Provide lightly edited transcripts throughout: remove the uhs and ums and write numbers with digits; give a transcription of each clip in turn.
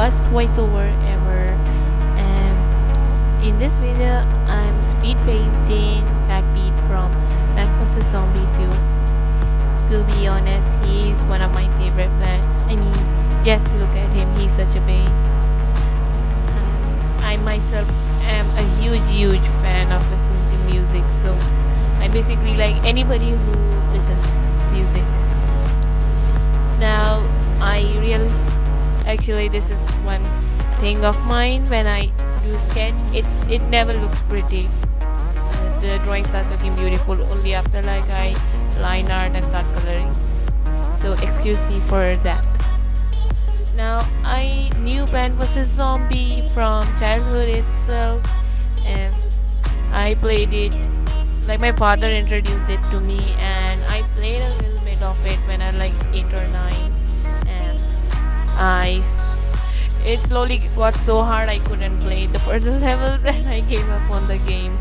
first voiceover ever. And in this video, I'm speed painting Phat Beet from Plant vs Zombie 2. To be honest, he's one of my favorite plants. I mean, just look at him, he's such a babe. I myself am a huge fan of listening to music, so I basically like anybody who listens music. Now actually this is one thing of mine. When I do sketch, it never looks pretty. The drawing starts looking beautiful only after like I line art and start coloring, so excuse me for that. Now, I knew Plant vs Zombie from childhood itself, and I played it, like my father introduced it to me, and I played a little bit of it when I was like 8 or 9, and it slowly got so hard I couldn't play the further levels and I gave up on the game.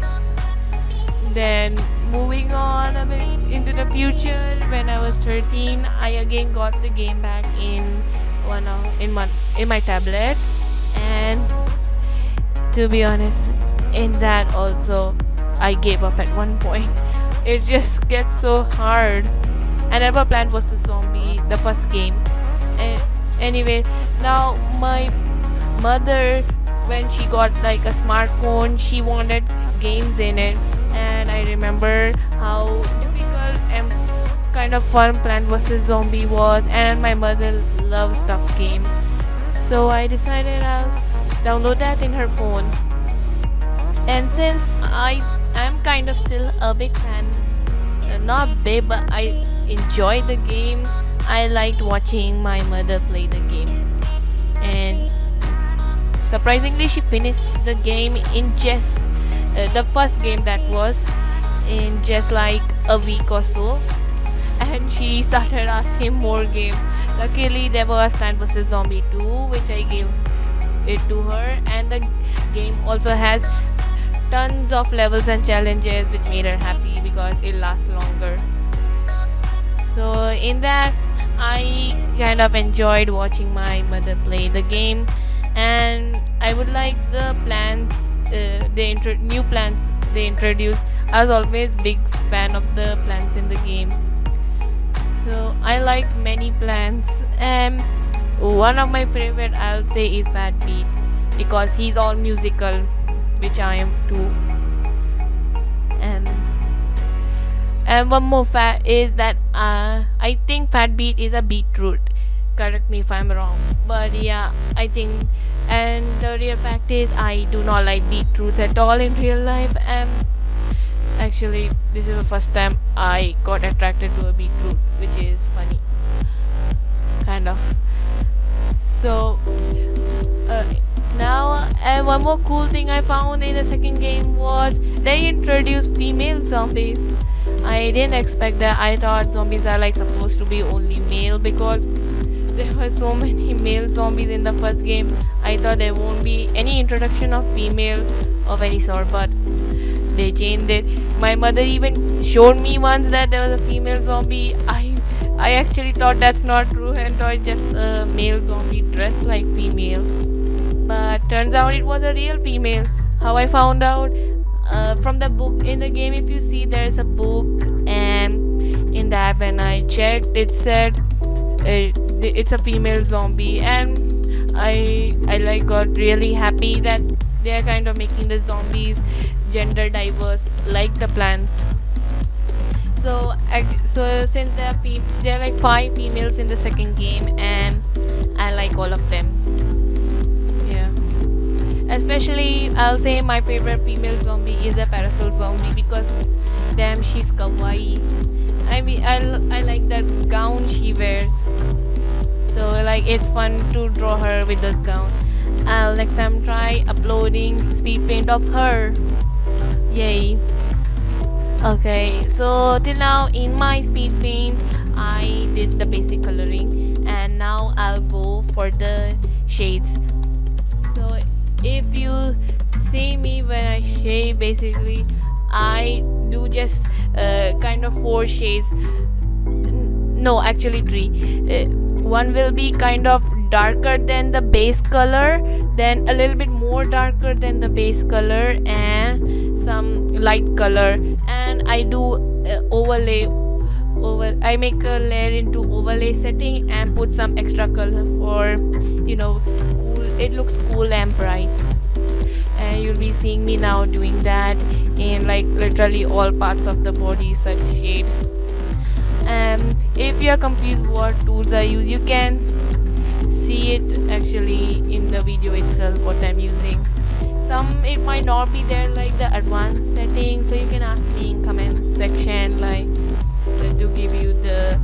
Then moving on a bit into the future, when I was 13, I again got the game back in my tablet, and to be honest, in that also I gave up at one point. It just gets so hard. I never Plant vs Zombie, the first game. Anyway, now my mother, when she got like a smartphone, she wanted games in it, and I remember how difficult and kind of fun Plant vs Zombie was, and my mother loves tough games, so I decided I'll download that in her phone. And since I am kind of still a big fan, not big, but I enjoy the game, I liked watching my mother play the game, and surprisingly she finished the game in just the first game, that was in just like a week or so, and she started asking more games. Luckily there was Plant vs Zombie 2, which I gave it to her, and the game also has tons of levels and challenges, which made her happy because it lasts longer. So in that, I kind of enjoyed watching my mother play the game, and I would like the plants, new plants they introduced. I was always big fan of the plants in the game, so I liked many plants, and one of my favorite I'll say is Phat Beet, because he's all musical, which I am too. And one more fact is that I think Phat Beet is a beetroot. Correct me if I'm wrong, but yeah, I think. And the real fact is, I do not like beetroots at all in real life. Actually, this is the first time I got attracted to a beetroot, which is funny, kind of. So now, one more cool thing I found in the second game was they introduced female zombies. I didn't expect that. I thought zombies are like supposed to be only male, because there were so many male zombies in the first game. I thought there won't be any introduction of female of any sort, but they changed it. My mother even showed me once that there was a female zombie. I actually thought that's not true and thought just a male zombie dressed like female, but turns out it was a real female. How I found out? From the book in the game. If you see, there's a book, and in that, when I checked, it said it's a female zombie, and I like got really happy that they are kind of making the zombies gender diverse like the plants. So since there are like 5 females in the second game, and I like all of them. Yeah, especially I'll say my favorite female zombie is a parasol zombie, because damn, she's kawaii. I mean, I like that gown she wears, so like it's fun to draw her with this gown. I'll next time try uploading speed paint of her. Yay. Okay, so till now in my speed paint I did the basic coloring, and now I'll go for the shades. So if you see me when I shade, basically I do just kind of 4 shades, no, actually 3. one will be kind of darker than the base color, then a little bit more darker than the base color, and some light color. And I do overlay. I make a layer into overlay setting and put some extra color for cool. It looks cool and bright. And you'll be seeing me now doing that in like literally all parts of the body, such shade. If you're confused what tools I use, you can see it actually in the video itself what I'm using. Some it might not be there, like the advanced settings, so you can ask me in comment section, like to give you the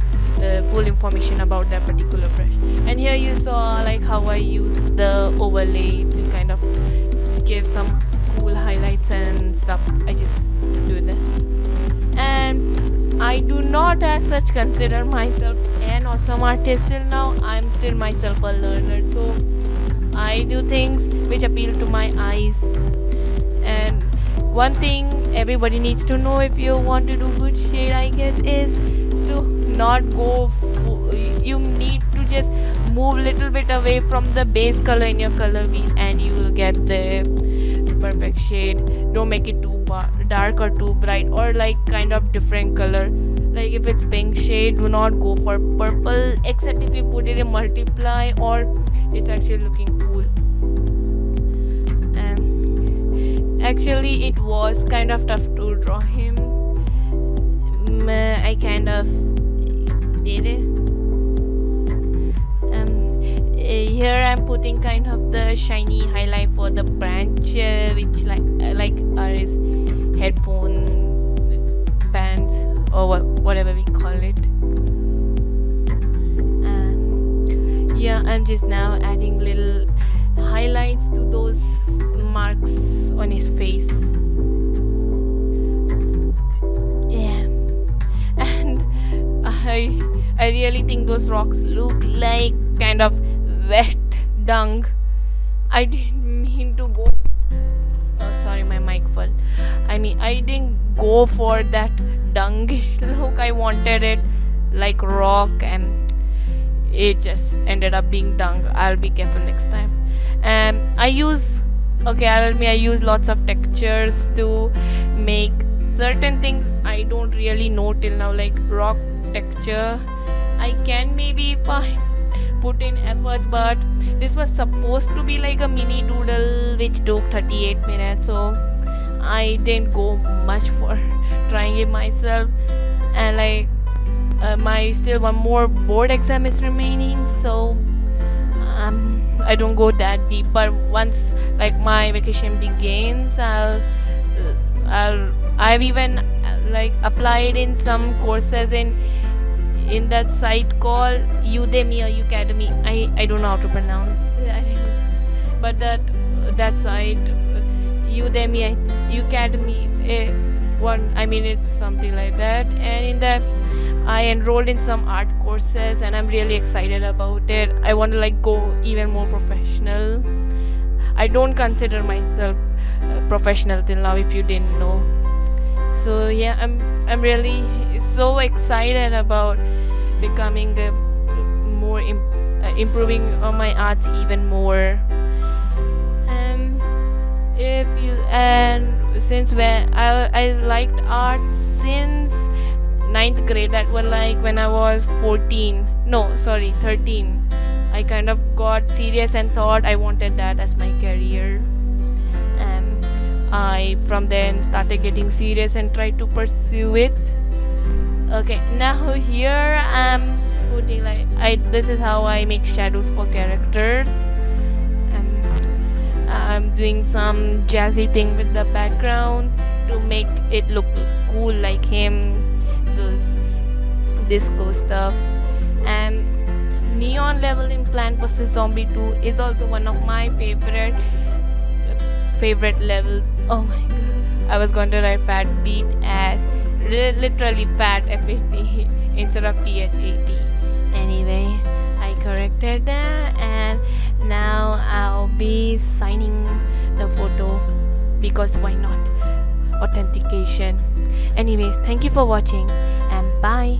full information about that particular brush. And here you saw like how I use the overlay to kind of give some cool highlights and stuff. I just do that. And I do not as such consider myself an awesome artist till now. I'm still myself a learner, so I do things which appeal to my eyes. And one thing everybody needs to know if you want to do good shade, I guess, is to not go you need to just move little bit away from the base color in your color wheel and you will get the perfect shade. Don't make it too dark or too bright or like kind of different color. Like if it's pink shade, do not go for purple, except if you put it in multiply or it's actually looking cool. Actually it was kind of tough to draw him. I kind of did it. Here I'm putting kind of the shiny highlight for the branch, which like are his headphone bands or whatever we call it. Yeah, I'm just now adding little highlights to those marks on his face. Yeah, and I really think those rocks look like kind of wet dung. I didn't mean to go. Oh, sorry, my mic fell. I didn't go for that dungish look. I wanted it like rock, and it just ended up being dung. I'll be careful next time. I use lots of textures to make certain things I don't really know till now, like rock texture. I can maybe put in efforts, but this was supposed to be like a mini doodle which took 38 minutes, so I didn't go much for trying it myself. And like my still one more board exam is remaining, so I don't go that deep. But once like my vacation begins, I've even like applied in some courses in that site called Udemy or Udemy. I don't know how to pronounce it, but that site Udemy, it's something like that. And in that I enrolled in some art courses and I'm really excited about it. I want to like go even more professional. I don't consider myself professional till now, if you didn't know. So yeah, I'm really so excited about becoming more improving on my arts even more. Since when I liked art since 9th grade, that was like when I was 13. I kind of got serious and thought I wanted that as my career. I from then started getting serious and tried to pursue it. Okay, now here I'm putting this is how I make shadows for characters. I'm doing some jazzy thing with the background to make it look cool like him, those disco stuff. And neon level in Plant vs Zombie 2 is also one of my favorite levels. Oh my god, I was going to write Phat Beet as literally Phat FAT instead of PHAT. Anyway, I corrected that and now I'll be signing the photo because why not? Authentication. Anyways, thank you for watching and bye.